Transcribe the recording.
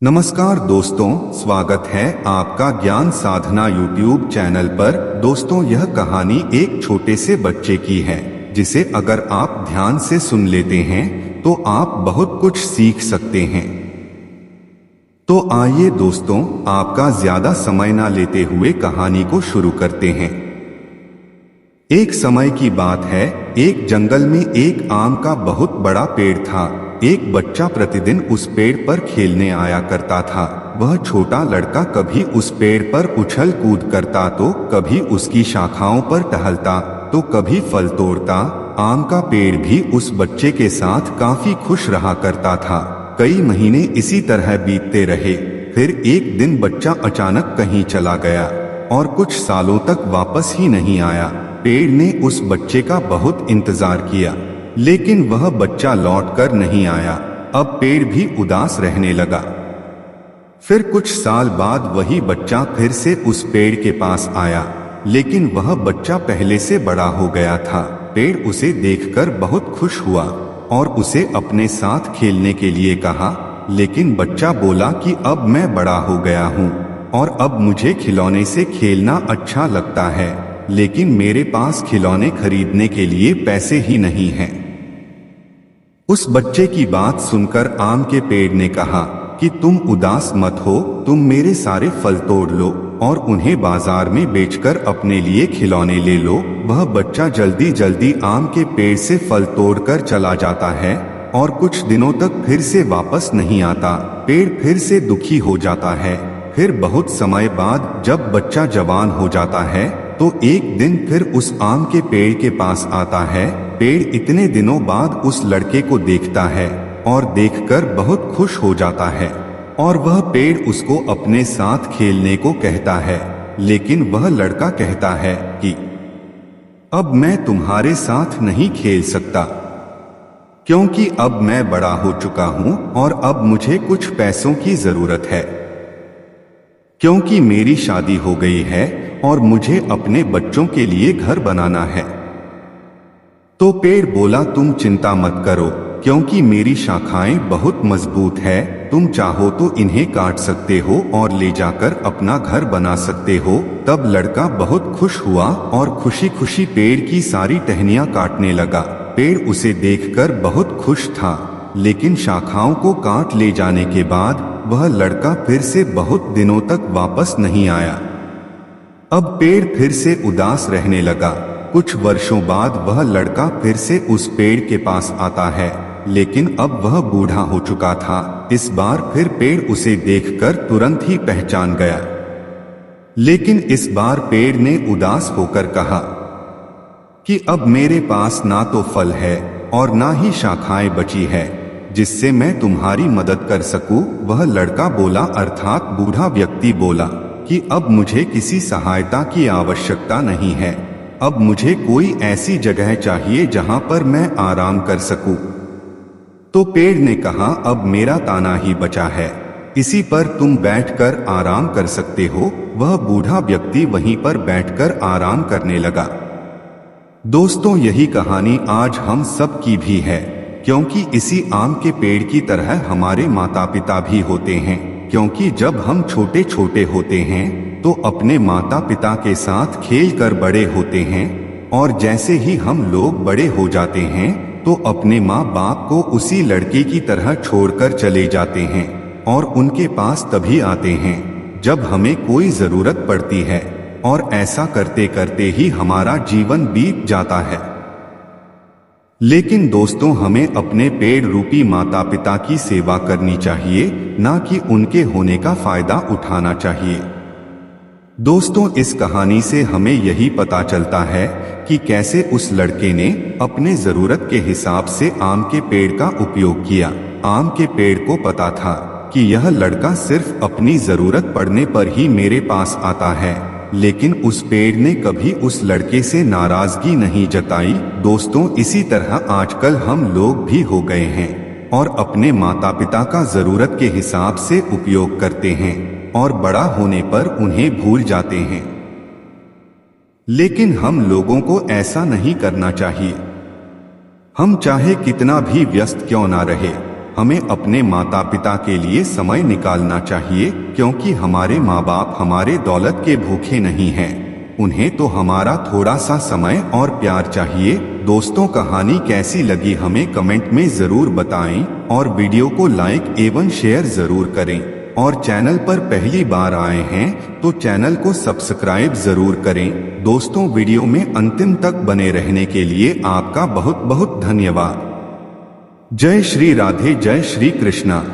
नमस्कार दोस्तों, स्वागत है आपका ज्ञान साधना यूट्यूब चैनल पर। दोस्तों, यह कहानी एक छोटे से बच्चे की है जिसे अगर आप ध्यान से सुन लेते हैं तो आप बहुत कुछ सीख सकते हैं। तो आइए दोस्तों, आपका ज्यादा समय ना लेते हुए कहानी को शुरू करते हैं। एक समय की बात है, एक जंगल में एक आम का बहुत बड़ा पेड़ था। एक बच्चा प्रतिदिन उस पेड़ पर खेलने आया करता था। वह छोटा लड़का कभी उस पेड़ पर उछल कूद करता तो कभी उसकी शाखाओं पर टहलता तो कभी फल तोड़ता। आम का पेड़ भी उस बच्चे के साथ काफी खुश रहा करता था। कई महीने इसी तरह बीतते रहे। फिर एक दिन बच्चा अचानक कहीं चला गया और कुछ सालों तक वापस ही नहीं आया। पेड़ ने उस बच्चे का बहुत इंतजार किया, लेकिन वह बच्चा लौटकर नहीं आया। अब पेड़ भी उदास रहने लगा। फिर कुछ साल बाद वही बच्चा फिर से उस पेड़ के पास आया, लेकिन वह बच्चा पहले से बड़ा हो गया था। पेड़ उसे देखकर बहुत खुश हुआ और उसे अपने साथ खेलने के लिए कहा, लेकिन बच्चा बोला कि अब मैं बड़ा हो गया हूँ और अब मुझे खिलौने से खेलना अच्छा लगता है, लेकिन मेरे पास खिलौने खरीदने के लिए पैसे ही नहीं हैं। उस बच्चे की बात सुनकर आम के पेड़ ने कहा कि तुम उदास मत हो, तुम मेरे सारे फल तोड़ लो और उन्हें बाजार में बेचकर अपने लिए खिलौने ले लो। वह बच्चा जल्दी जल्दी आम के पेड़ से फल तोड़कर चला जाता है और कुछ दिनों तक फिर से वापस नहीं आता। पेड़ फिर से दुखी हो जाता है। फिर बहुत समय बाद जब बच्चा जवान हो जाता है तो एक दिन फिर उस आम के पेड़ के पास आता है। पेड़ इतने दिनों बाद उस लड़के को देखता है और देखकर बहुत खुश हो जाता है और वह पेड़ उसको अपने साथ खेलने को कहता है, लेकिन वह लड़का कहता है कि अब मैं तुम्हारे साथ नहीं खेल सकता, क्योंकि अब मैं बड़ा हो चुका हूँ और अब मुझे कुछ पैसों की जरूरत है, क्योंकि मेरी शादी हो गई है और मुझे अपने बच्चों के लिए घर बनाना है। तो पेड़ बोला, तुम चिंता मत करो, क्योंकि मेरी शाखाएं बहुत मजबूत है। तुम चाहो तो इन्हें काट सकते हो और ले जाकर अपना घर बना सकते हो। तब लड़का बहुत खुश हुआ और खुशी खुशी पेड़ की सारी टहनियां काटने लगा। पेड़ उसे देखकर बहुत खुश था, लेकिन शाखाओं को काट ले जाने के बाद वह लड़का फिर से बहुत दिनों तक वापस नहीं आया। अब पेड़ फिर से उदास रहने लगा। कुछ वर्षों बाद वह लड़का फिर से उस पेड़ के पास आता है, लेकिन अब वह बूढ़ा हो चुका था। इस बार फिर पेड़ उसे देखकर तुरंत ही पहचान गया, लेकिन इस बार पेड़ ने उदास होकर कहा कि अब मेरे पास ना तो फल है और ना ही शाखाएं बची है जिससे मैं तुम्हारी मदद कर सकूं। वह लड़का बोला, अर्थात बूढ़ा व्यक्ति बोला कि अब मुझे किसी सहायता की आवश्यकता नहीं है। अब मुझे कोई ऐसी जगह चाहिए जहां पर मैं आराम कर सकूं। तो पेड़ ने कहा, अब मेरा ताना ही बचा है, इसी पर तुम बैठकर आराम कर सकते हो। वह बूढ़ा व्यक्ति वहीं पर बैठकर आराम करने लगा। दोस्तों, यही कहानी आज हम सब की भी है, क्योंकि इसी आम के पेड़ की तरह हमारे माता पिता भी होते हैं। क्योंकि जब हम छोटे छोटे होते हैं तो अपने माता पिता के साथ खेल कर बड़े होते हैं, और जैसे ही हम लोग बड़े हो जाते हैं तो अपने माँ बाप को उसी लड़के की तरह छोड़कर चले जाते हैं और उनके पास तभी आते हैं जब हमें कोई जरूरत पड़ती है, और ऐसा करते करते ही हमारा जीवन बीत जाता है। लेकिन दोस्तों, हमें अपने पेड़ रूपी माता पिता की सेवा करनी चाहिए, ना कि उनके होने का फायदा उठाना चाहिए। दोस्तों, इस कहानी से हमें यही पता चलता है कि कैसे उस लड़के ने अपने जरूरत के हिसाब से आम के पेड़ का उपयोग किया। आम के पेड़ को पता था कि यह लड़का सिर्फ अपनी जरूरत पड़ने पर ही मेरे पास आता है, लेकिन उस पेड़ ने कभी उस लड़के से नाराजगी नहीं जताई। दोस्तों, इसी तरह आजकल हम लोग भी हो गए हैं और अपने माता पिता का जरूरत के हिसाब से उपयोग करते हैं और बड़ा होने पर उन्हें भूल जाते हैं। लेकिन हम लोगों को ऐसा नहीं करना चाहिए। हम चाहे कितना भी व्यस्त क्यों ना रहे, हमें अपने माता पिता के लिए समय निकालना चाहिए, क्योंकि हमारे माँ बाप हमारे दौलत के भूखे नहीं हैं। उन्हें तो हमारा थोड़ा सा समय और प्यार चाहिए। दोस्तों, कहानी कैसी लगी हमें कमेंट में जरूर बताएं और वीडियो को लाइक एवं शेयर जरूर करें। और चैनल पर पहली बार आए हैं तो चैनल को सब्सक्राइब जरूर करें। दोस्तों, वीडियो में अंतिम तक बने रहने के लिए आपका बहुत बहुत धन्यवाद। जय श्री राधे, जय श्री कृष्णा।